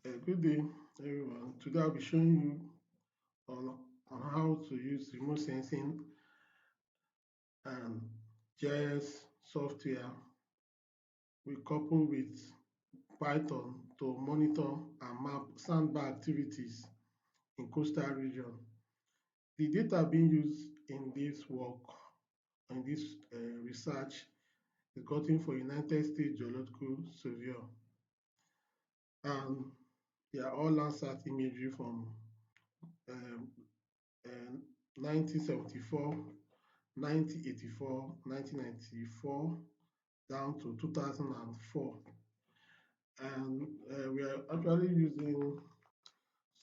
Good day, everyone. Today I'll be showing you on how to use remote sensing and GIS software we couple with Python to monitor and map sandbar activities in coastal region. The data being used in this work, in this research, is gotten for United States Geological Survey, and they are all Landsat imagery from um, um, 1974, 1984, 1994, down to 2004. And we are actually using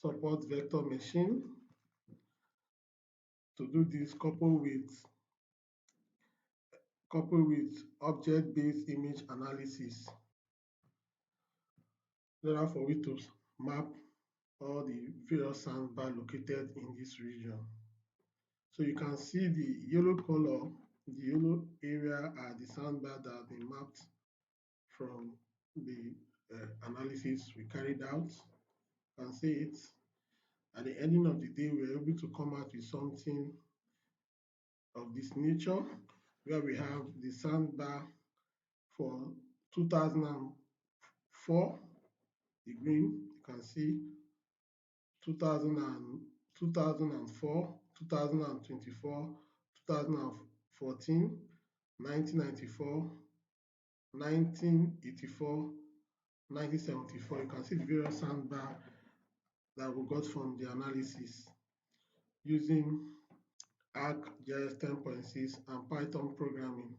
support vector machine to do this, coupled with object-based image analysis in order for we to map all the various sandbar located in this region. So you can see the yellow color, the yellow area are the sandbar that have been mapped from the analysis we carried out. You can see it. At the ending of the day, we were able to come out with something of this nature, where we have the sandbar for 2004, the green, you can see 2000 2004, 2024, 2014, 1994, 1984, 1974. You can see the various sandbar that we got from the analysis using ArcGIS 10.6 and Python programming.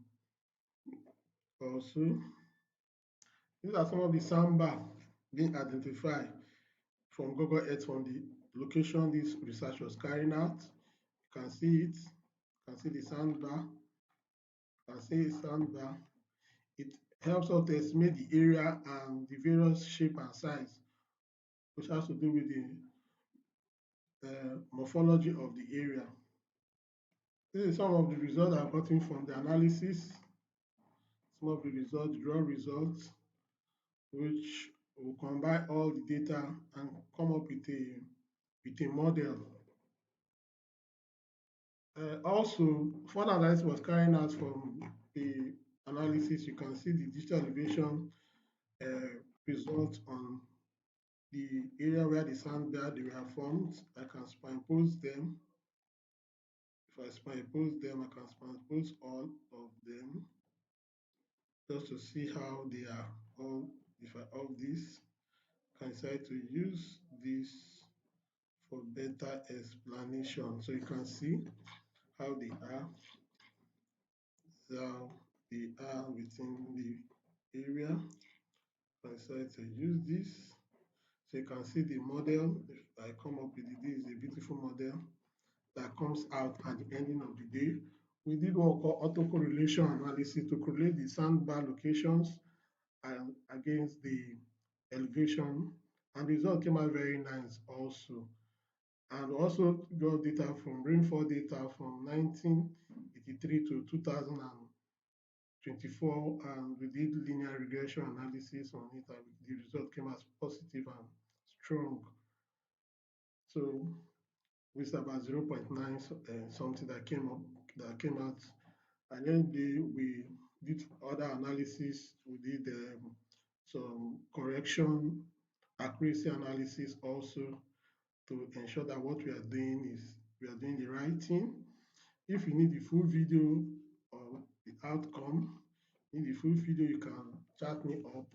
Also, these are some of the sandbar being identified from Google Earth from the location this research was carrying out. You can see it. You can see the sandbar. You can see the sandbar. It helps us to estimate the area and the various shape and size, which has to do with the morphology of the area. This is some of the results I've gotten from the analysis, some of the results, draw results, which will combine all the data and come up with a model. Also, further analysis was carried out from the analysis. You can see the digital elevation uh, results on the area where the sandbar they were formed. I can superimpose them. If I superimpose them, I can superimpose all of them just to see how they are all. If I off this, I can decide to use this for better explanation. So you can see how they are, how they are within the area. I decide to use this. So you can see the model. If I come up with this is a beautiful model that comes out at the ending of the day. We did what we call autocorrelation analysis to correlate the sandbar locations and against the elevation, and the result came out very nice also. And also got data from rainfall data from 1983 to 2024, and we did linear regression analysis on it, and the result came as positive and strong. So with about 0.9 something that came out. And then we did other analysis. We did some correction, accuracy analysis also to ensure that what we are doing is we are doing the right thing. If you need the full video of the outcome, need the full video, you can chat me up.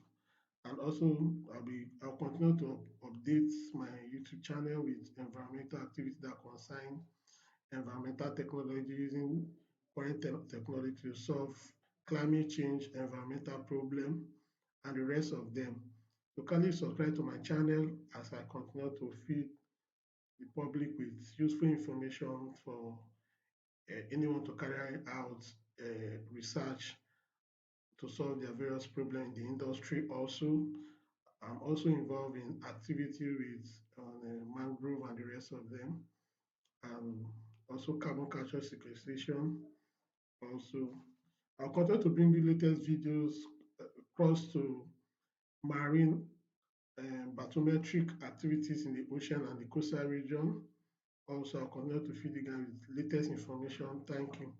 And also, I'll continue to update my YouTube channel with environmental activities that concern environmental technology using current technology to solve climate change, environmental problem, and the rest of them. So kindly subscribe to my channel as I continue to feed the public with useful information for anyone to carry out research to solve their various problems in the industry. Also, I'm also involved in activity with mangrove and the rest of them, and also carbon capture sequestration. Also, I'll continue to bring the latest videos across to marine bathymetric activities in the ocean and the coastal region. Also, I'll continue to feed you guys with latest information. Thank you.